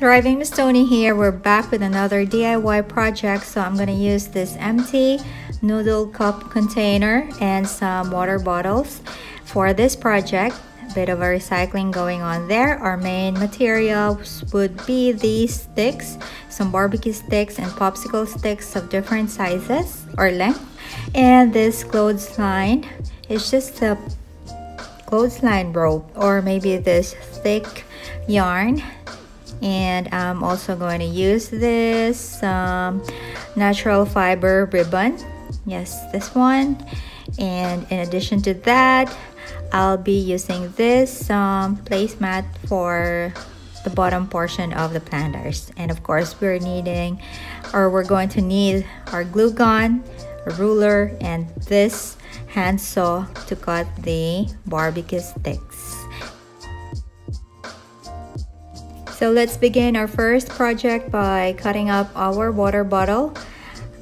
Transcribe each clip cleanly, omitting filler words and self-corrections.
Thriving Miss Tony here. We're back with another DIY project. So I'm gonna use this empty noodle cup container and some water bottles for this project. A bit of a recycling going on there. Our main materials would be these sticks, some barbecue sticks and popsicle sticks of different sizes or length, and this clothesline. It's just a clothesline rope or maybe this thick yarn. And I'm also going to use this natural fiber ribbon. Yes, this one. And in addition to that, I'll be using this placemat for the bottom portion of the planters. And of course, we're going to need our glue gun, a ruler, and this hand saw to cut the barbecue sticks. So let's begin our first project by cutting up our water bottle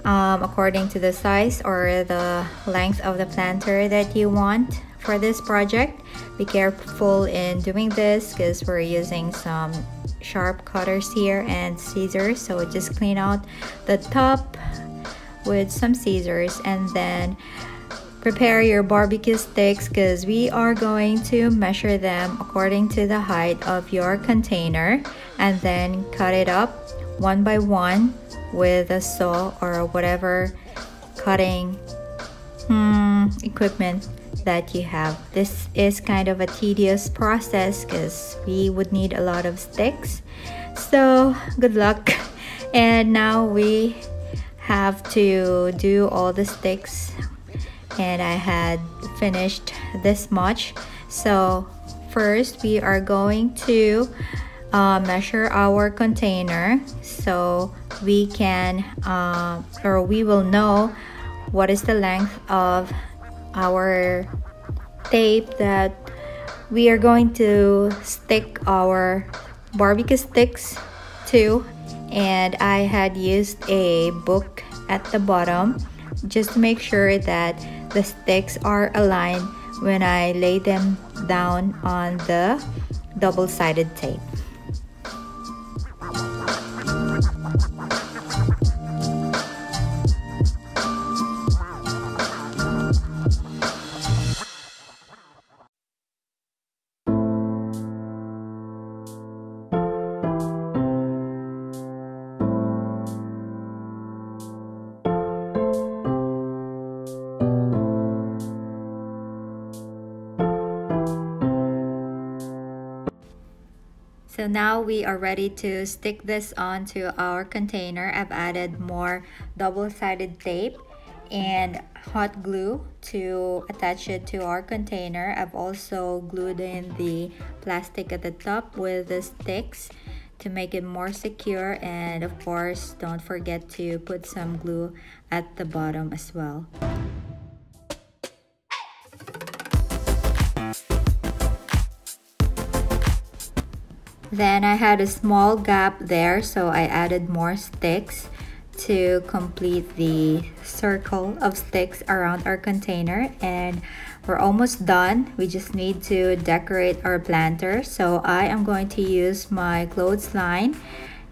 according to the size or the length of the planter that you want for this project. Be careful in doing this because we're using some sharp cutters here and scissors. So just clean out the top with some scissors and then prepare your barbecue sticks because we are going to measure them according to the height of your container and then cut it up one by one with a saw or whatever cutting equipment that you have. This is kind of a tedious process because we would need a lot of sticks. So good luck. And now we have to do all the sticks, and I had finished this much. So first we are going to measure our container so we can or we will know what is the length of our tape that we are going to stick our barbecue sticks to. And I had used a book at the bottom just to make sure that the sticks are aligned when I lay them down on the double-sided tape. So now we are ready to stick this onto our container. I've added more double-sided tape and hot glue to attach it to our container. I've also glued in the plastic at the top with the sticks to make it more secure, and of course don't forget to put some glue at the bottom as well. Then I had a small gap there, so I added more sticks to complete the circle of sticks around our container, and we're almost done. We just need to decorate our planter. So I am going to use my clothesline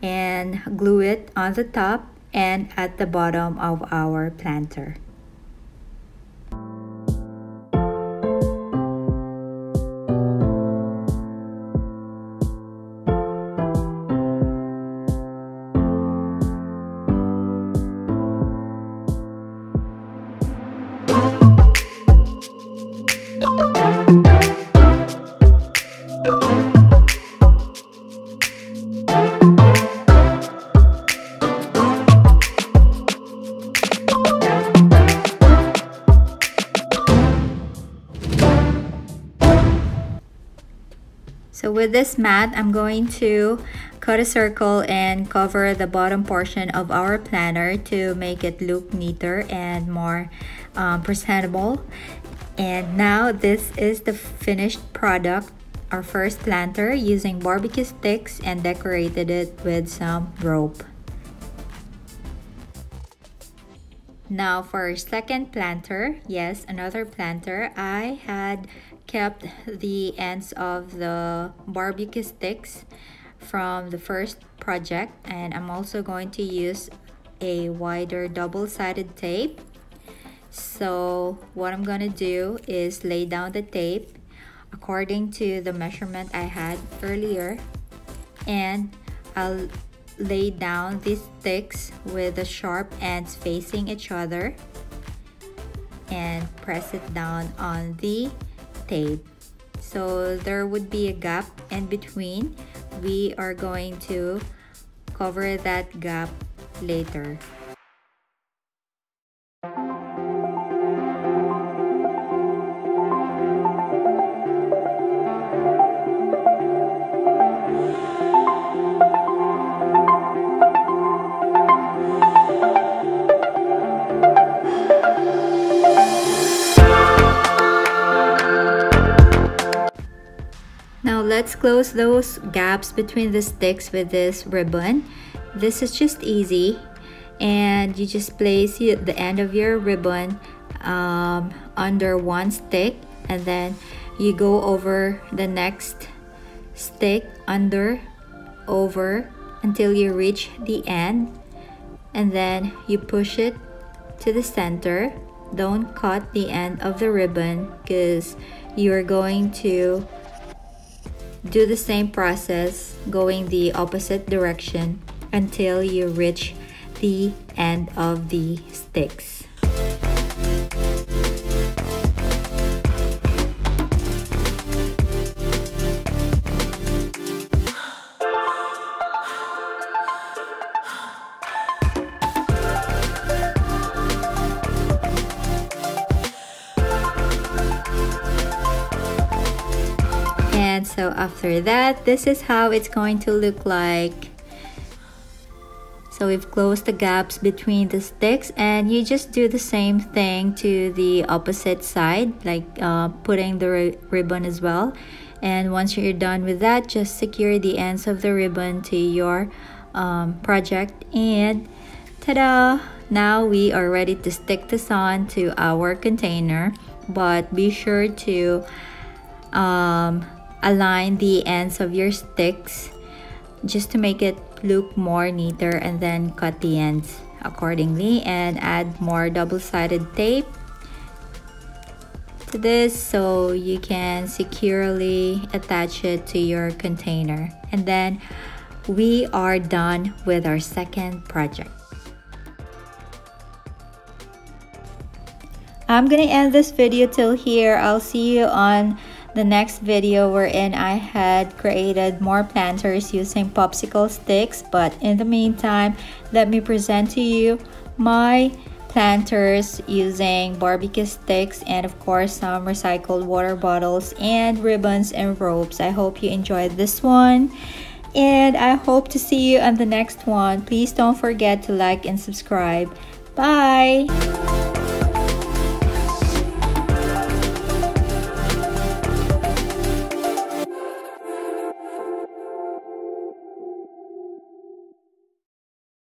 and glue it on the top and at the bottom of our planter. So with this mat, I'm going to cut a circle and cover the bottom portion of our planter to make it look neater and more presentable. And now this is the finished product, our first planter, using barbecue sticks, and decorated it with some rope. Now for our second planter, yes, another planter, I had kept the ends of the barbecue sticks from the first project, and I'm also going to use a wider double-sided tape. So what I'm gonna do is lay down the tape according to the measurement I had earlier, and I'll lay down these sticks with the sharp ends facing each other and press it down on the tape. So there would be a gap in between. We are going to cover that gap later. Now let's close those gaps between the sticks with this ribbon. This is just easy, and you just place the end of your ribbon under one stick, and then you go over the next stick over until you reach the end, and then you push it to the center. Don't cut the end of the ribbon because you're going to do the same process going the opposite direction until you reach the end of the sticks. And so after that, this is how it's going to look like. So we've closed the gaps between the sticks, and you just do the same thing to the opposite side, like putting the ribbon as well. And once you're done with that, just secure the ends of the ribbon to your project, and ta-da! Now we are ready to stick this on to our container, but be sure to align the ends of your sticks just to make it look more neater, and then cut the ends accordingly and add more double-sided tape to this so you can securely attach it to your container. And then we are done with our second project. I'm gonna end this video till here. I'll see you on the next video wherein I had created more planters using popsicle sticks. But in the meantime, let me present to you my planters using barbecue sticks, and of course some recycled water bottles and ribbons and ropes. I hope you enjoyed this one, and I hope to see you on the next one. Please don't forget to like and subscribe. Bye!